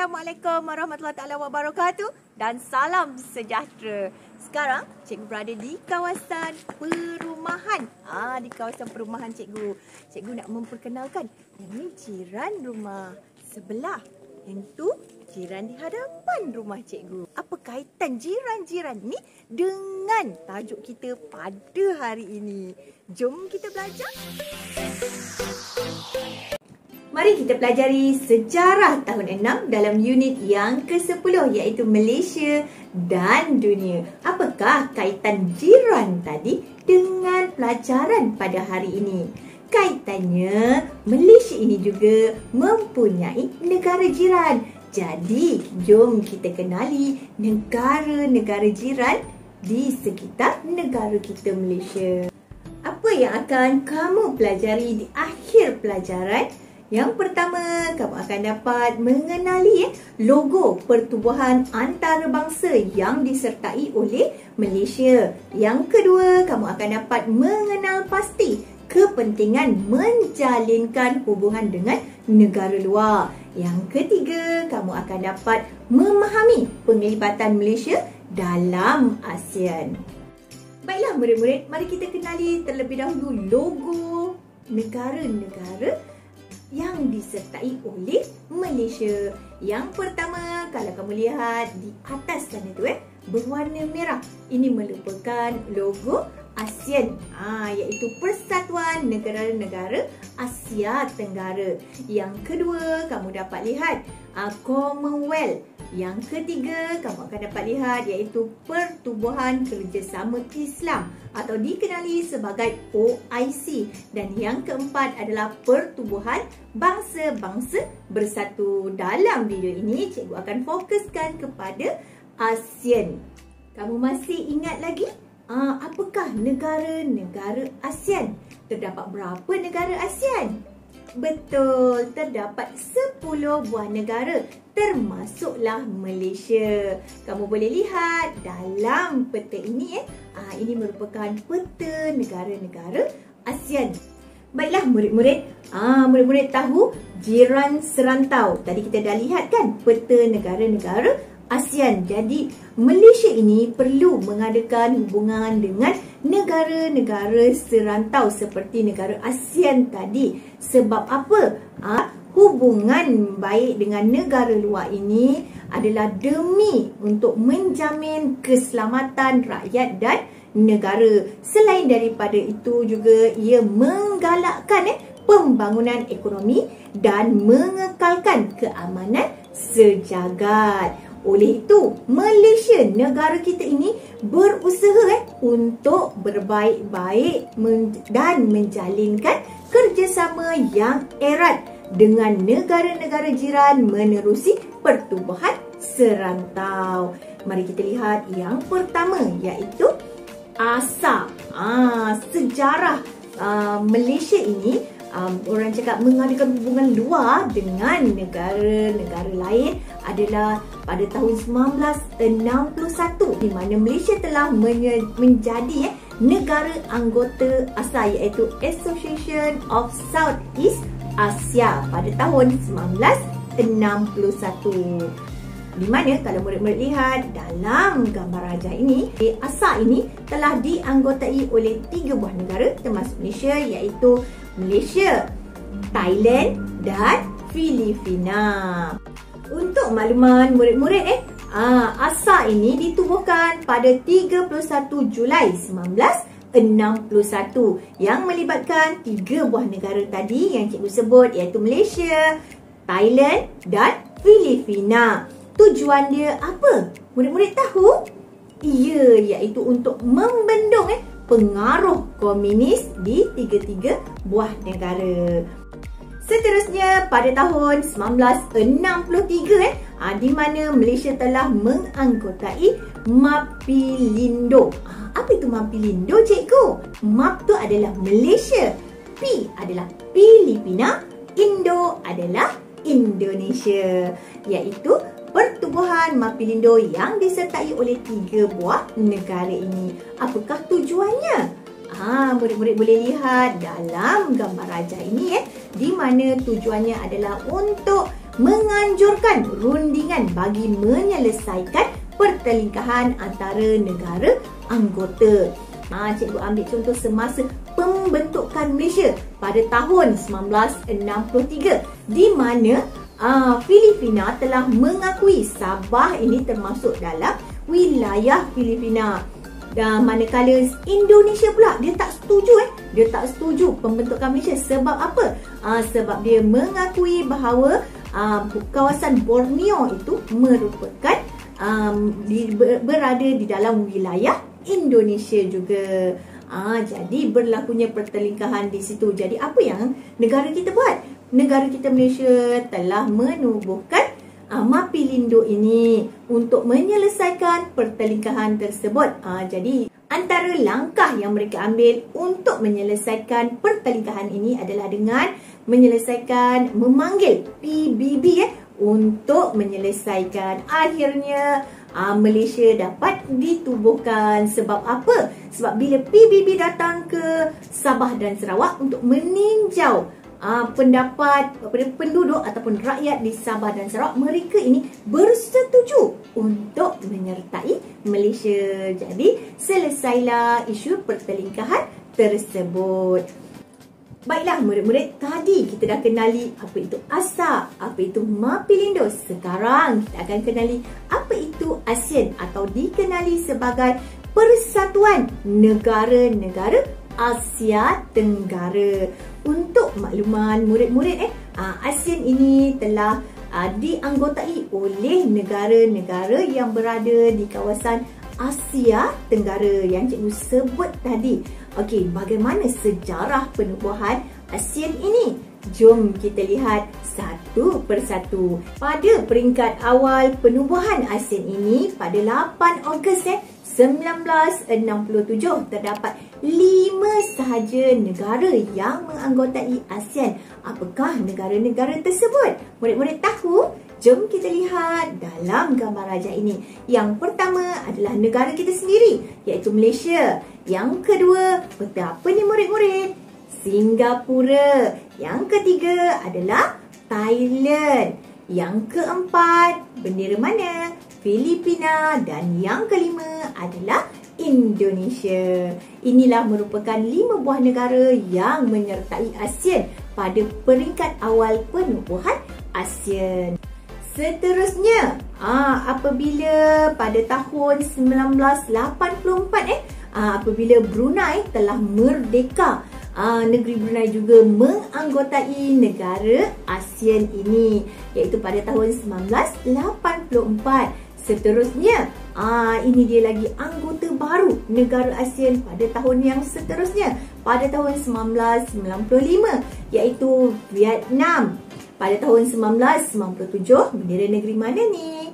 Assalamualaikum warahmatullahi taala wabarakatuh dan salam sejahtera. Sekarang cikgu berada di kawasan perumahan. Di kawasan perumahan cikgu. Cikgu nak memperkenalkan ini jiran rumah sebelah. Yang tu jiran di hadapan rumah cikgu. Apa kaitan jiran-jiran ni dengan tajuk kita pada hari ini? Jom kita belajar. Mari kita pelajari sejarah tahun 6 dalam unit yang ke-10 iaitu Malaysia dan dunia. Apakah kaitan jiran tadi dengan pelajaran pada hari ini? Kaitannya, Malaysia ini juga mempunyai negara jiran. Jadi, jom kita kenali negara-negara jiran di sekitar negara kita Malaysia. Apa yang akan kamu pelajari di akhir pelajaran? Yang pertama, kamu akan dapat mengenali logo pertubuhan antarabangsa yang disertai oleh Malaysia. Yang kedua, kamu akan dapat mengenal pasti kepentingan menjalinkan hubungan dengan negara luar. Yang ketiga, kamu akan dapat memahami penglibatan Malaysia dalam ASEAN. Baiklah murid-murid, mari kita kenali terlebih dahulu logo negara-negara yang disertai oleh Malaysia. Yang pertama, kalau kamu lihat di atas sana tu berwarna merah. Ini merupakan logo ASEAN, iaitu Persatuan Negara-Negara Asia Tenggara. Yang kedua, kamu dapat lihat Commonwealth. Yang ketiga, kamu akan dapat lihat iaitu Pertubuhan Kerjasama Islam atau dikenali sebagai OIC. Dan yang keempat adalah Pertubuhan Bangsa-Bangsa Bersatu. Dalam video ini, cikgu akan fokuskan kepada ASEAN. Kamu masih ingat lagi? Apakah negara-negara ASEAN? Terdapat berapa negara ASEAN? Betul, terdapat 10 buah negara, termasuklah Malaysia. Kamu boleh lihat dalam peta ini, ini merupakan peta negara-negara ASEAN. Baiklah murid-murid, murid-murid tahu jiran serantau. Tadi kita dah lihat kan peta negara-negara ASEAN. Jadi Malaysia ini perlu mengadakan hubungan dengan negara-negara serantau seperti negara ASEAN tadi. Sebab apa? Hubungan baik dengan negara luar ini adalah demi untuk menjamin keselamatan rakyat dan negara. Selain daripada itu juga ia menggalakkan pembangunan ekonomi dan mengekalkan keamanan sejagat. Oleh itu, Malaysia, negara kita ini berusaha untuk berbaik-baik dan menjalinkan kerjasama yang erat dengan negara-negara jiran menerusi pertubuhan serantau. Mari kita lihat yang pertama iaitu ASA. Sejarah Malaysia ini, orang cakap mengadakan hubungan luar dengan negara-negara lain adalah pada tahun 1961 di mana Malaysia telah menjadi negara anggota ASA iaitu Association of Southeast Asia pada tahun 1961. Di mana kalau murid-murid lihat dalam gambar rajah ini, ASA ini telah dianggotai oleh 3 buah negara termasuk Malaysia iaitu Malaysia, Thailand dan Filipina. Untuk makluman murid-murid, ASA ini ditubuhkan pada 31 Julai 1961 yang melibatkan 3 buah negara tadi yang cikgu sebut iaitu Malaysia, Thailand dan Filipina. Tujuan dia apa? Murid-murid tahu? Iaitu untuk membendung pengaruh komunis di 3 buah negara. Seterusnya pada tahun 1963 di mana Malaysia telah menganggotai Mapilindo. Apa itu Mapilindo cikgu? MAP tu adalah Malaysia, P adalah Filipina, Indo adalah Indonesia. Iaitu Pertubuhan Mapilindo yang disertai oleh 3 buah negara ini. Apakah tujuannya? Murid-murid boleh lihat dalam gambar rajah ini di mana tujuannya adalah untuk menganjurkan rundingan bagi menyelesaikan pertelingkahan antara negara anggota. Cikgu ambil contoh semasa pembentukan Malaysia pada tahun 1963 di mana Filipina telah mengakui Sabah ini termasuk dalam wilayah Filipina. Dan manakala Indonesia pula dia tak setuju dia tak setuju pembentukan Malaysia. Sebab apa? Sebab dia mengakui bahawa kawasan Borneo itu merupakan berada di dalam wilayah Indonesia juga. Jadi berlakunya pertelingkahan di situ. Jadi apa yang negara kita buat? Negara kita Malaysia telah menubuhkan Mapilindu ini untuk menyelesaikan pertelingkahan tersebut. Jadi antara langkah yang mereka ambil untuk menyelesaikan pertelingkahan ini adalah dengan memanggil PBB untuk menyelesaikan. Akhirnya Malaysia dapat ditubuhkan. Sebab apa? Sebab bila PBB datang ke Sabah dan Sarawak untuk meninjau pendapat penduduk ataupun rakyat di Sabah dan Sarawak, mereka ini bersetuju untuk menyertai Malaysia. Jadi selesailah isu pertelingkahan tersebut. Baiklah murid-murid, tadi kita dah kenali apa itu ASAP, apa itu Mapilindu. Sekarang kita akan kenali apa itu ASEAN atau dikenali sebagai Persatuan Negara-Negara Asia Tenggara. Untuk makluman murid-murid, ASEAN ini telah dianggotai oleh negara-negara yang berada di kawasan Asia Tenggara yang cikgu sebut tadi. Okey, bagaimana sejarah penubuhan ASEAN ini? Jom kita lihat satu persatu. Pada peringkat awal penubuhan ASEAN ini pada 8 Ogos 1967 terdapat 5 sahaja negara yang menganggotai ASEAN. Apakah negara-negara tersebut? Murid-murid tahu? Jom kita lihat dalam gambar rajah ini. Yang pertama adalah negara kita sendiri, iaitu Malaysia. Yang kedua, apa ni murid-murid? Singapura. Yang ketiga adalah Thailand. Yang keempat, bendera mana? Filipina. Dan yang kelima adalah Indonesia. Inilah merupakan 5 buah negara yang menyertai ASEAN pada peringkat awal penubuhan ASEAN. Seterusnya, apabila pada tahun 1984 apabila Brunei telah merdeka, negeri Brunei juga menganggotai negara ASEAN ini, iaitu pada tahun 1984. Seterusnya, ini dia lagi anggota baru negara ASEAN pada tahun yang seterusnya, pada tahun 1995, iaitu Vietnam. Pada tahun 1997, bendera negeri mana ni?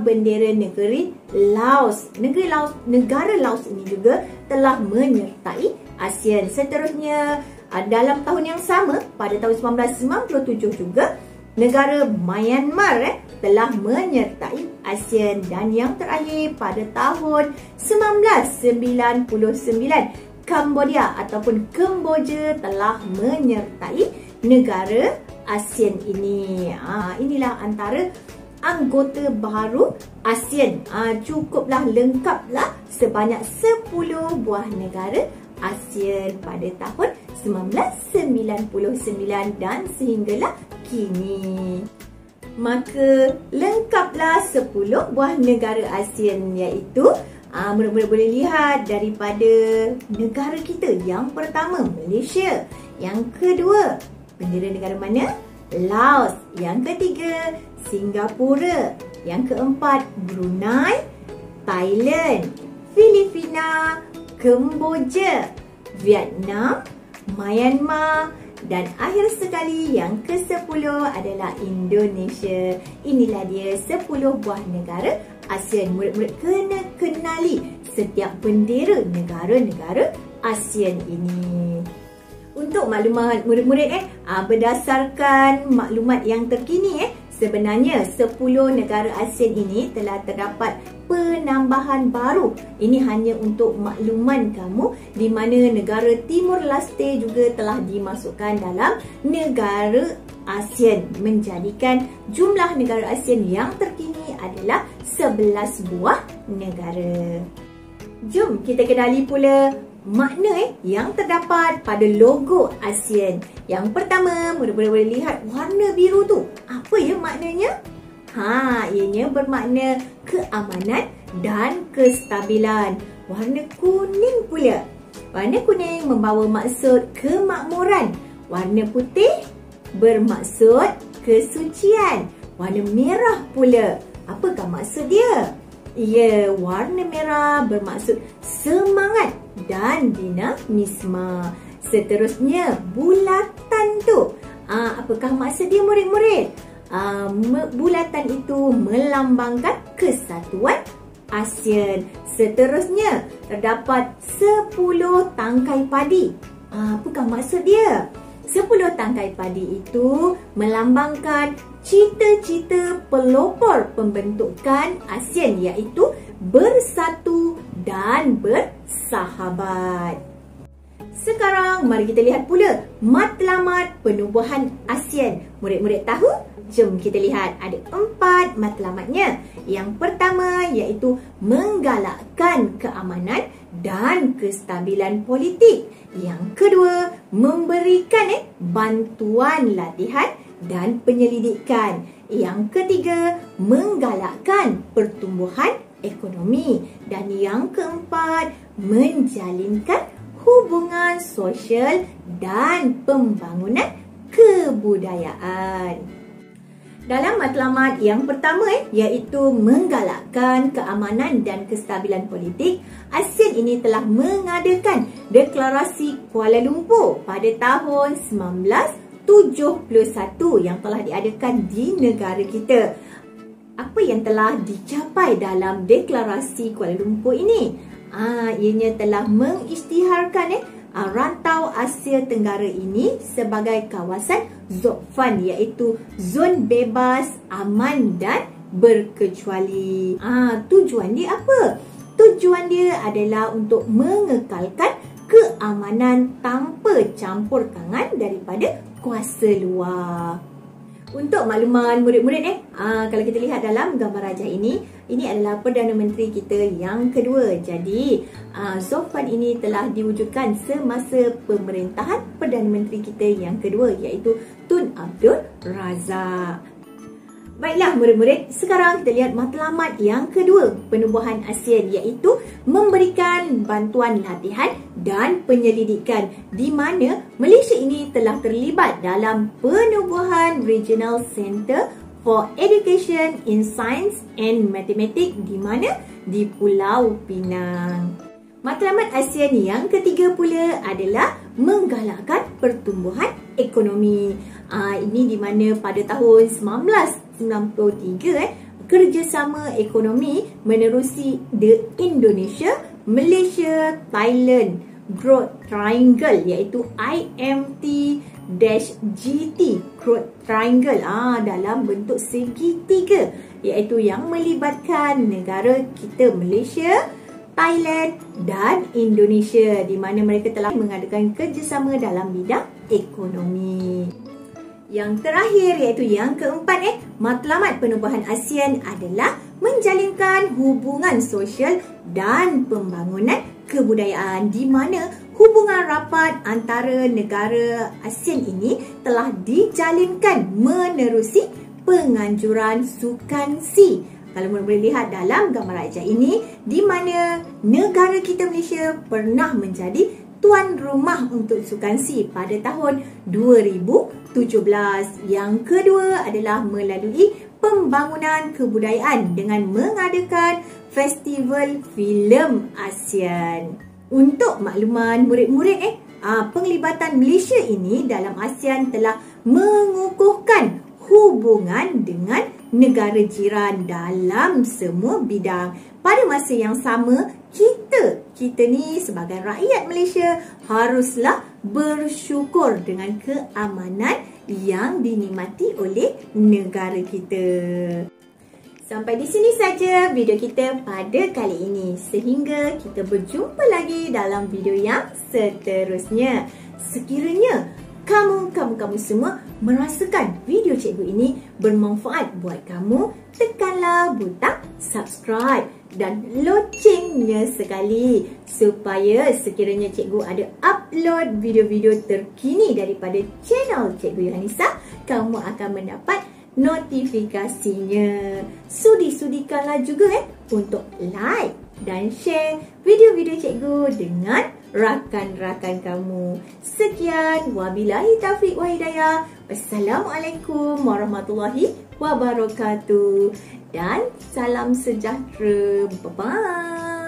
Bendera negeri Laos. Negara Laos ini juga telah menyertai ASEAN. Seterusnya, dalam tahun yang sama, pada tahun 1997 juga, negara Myanmar telah menyertai ASEAN. Dan yang terakhir, pada tahun 1999, Cambodia ataupun Kemboja telah menyertai negara ASEAN ini. Inilah antara anggota baru ASEAN. Cukuplah, lengkaplah sebanyak 10 buah negara ASEAN pada tahun 1999 dan sehinggalah kini. Maka lengkaplah 10 buah negara ASEAN, iaitu murid-murid boleh lihat daripada negara kita. Yang pertama, Malaysia. Yang kedua, bendera negara mana? Laos. Yang ketiga, Singapura. Yang keempat, Brunei, Thailand, Filipina, Kemboja, Vietnam, Myanmar. Dan akhir sekali yang ke-10 adalah Indonesia. Inilah dia 10 buah negara ASEAN. Murid-murid kena kenali setiap bendera negara-negara ASEAN ini. Untuk maklumat murid-murid berdasarkan maklumat yang terkini, sebenarnya 10 negara ASEAN ini telah terdapat penambahan baru. Ini hanya untuk makluman kamu, di mana negara Timur Leste juga telah dimasukkan dalam negara ASEAN, menjadikan jumlah negara ASEAN yang terkini adalah 11 buah negara. Jom kita kenali pula makna yang terdapat pada logo ASEAN. Yang pertama, murid-murid boleh lihat warna biru tu. Apa ya maknanya? Ianya bermakna keamanan dan kestabilan. Warna kuning pula. Warna kuning membawa maksud kemakmuran. Warna putih bermaksud kesucian. Warna merah pula. Apakah maksud dia? Ya, warna merah bermaksud semangat dan dinamisme. Seterusnya, bulatan tu. Apakah maksud dia, murid-murid? Bulatan itu melambangkan kesatuan ASEAN. Seterusnya, terdapat 10 tangkai padi. Apakah maksud dia? 10 tangkai padi itu melambangkan cita-cita pelopor pembentukan ASEAN, iaitu bersatu dan bersahabat. Sekarang mari kita lihat pula matlamat penubuhan ASEAN. Murid-murid tahu? Jom kita lihat, ada 4 matlamatnya. Yang pertama iaitu menggalakkan keamanan dan kestabilan politik. Yang kedua, memberikan bantuan latihan dan penyelidikan. Yang ketiga, menggalakkan pertumbuhan ekonomi. Dan yang keempat, menjalinkan hubungan sosial dan pembangunan kebudayaan. Dalam matlamat yang pertama iaitu menggalakkan keamanan dan kestabilan politik, ASEAN ini telah mengadakan Deklarasi Kuala Lumpur pada tahun 1971 yang telah diadakan di negara kita. Apa yang telah dicapai dalam Deklarasi Kuala Lumpur ini? Ianya telah mengisytiharkan rantau Asia Tenggara ini sebagai kawasan ZOFAN, iaitu zon bebas, aman dan berkecuali. Tujuan dia apa? Tujuan dia adalah untuk mengekalkan keamanan tanpa campur tangan daripada kuasa luar. Untuk makluman murid-murid kalau kita lihat dalam gambar rajah ini adalah Perdana Menteri kita yang kedua. Jadi ZOFAN ini telah diwujudkan semasa pemerintahan Perdana Menteri kita yang kedua, iaitu Tun Abdul Razak. Baiklah murid-murid, sekarang kita lihat matlamat yang kedua penubuhan ASEAN, iaitu memberikan bantuan latihan dan penyelidikan, di mana Malaysia ini telah terlibat dalam penubuhan Regional Center for Education in Science and Mathematics, di mana? Di Pulau Pinang. Matlamat ASEAN yang ketiga pula adalah menggalakkan pertumbuhan ekonomi. Ini di mana pada tahun 1993 kerjasama ekonomi menerusi The Indonesia, Malaysia, Thailand Growth Triangle, iaitu IMT-GT Growth Triangle dalam bentuk segitiga, iaitu yang melibatkan negara kita Malaysia, Thailand dan Indonesia, di mana mereka telah mengadakan kerjasama dalam bidang ekonomi. Yang terakhir iaitu yang keempat matlamat penubuhan ASEAN adalah menjalinkan hubungan sosial dan pembangunan kebudayaan, di mana hubungan rapat antara negara ASEAN ini telah dijalinkan menerusi penganjuran sukansi. Kalau boleh lihat dalam gambar rajah ini, di mana negara kita Malaysia pernah menjadi tuan rumah untuk sukansi pada tahun 2017. Yang kedua adalah melalui pembangunan kebudayaan dengan mengadakan Festival Filem ASEAN. Untuk makluman murid-murid, penglibatan Malaysia ini dalam ASEAN telah mengukuhkan hubungan dengan negara jiran dalam semua bidang. Pada masa yang sama, kita ni sebagai rakyat Malaysia haruslah bersyukur dengan keamanan yang dinikmati oleh negara kita. Sampai di sini saja video kita pada kali ini. Sehingga kita berjumpa lagi dalam video yang seterusnya. Sekiranya kamu semua merasakan video cikgu ini bermanfaat buat kamu, tekanlah butang subscribe dan loncengnya sekali supaya sekiranya cikgu ada upload video-video terkini daripada channel Cikgu Yohanisa, kamu akan mendapat notifikasinya. Sudi-sudikanlah juga untuk like dan share video-video cikgu dengan rakan-rakan kamu. Sekian, wabillahi taufiq wa hidayah. Wassalamualaikum warahmatullahi wabarakatuh dan salam sejahtera. Bye-bye.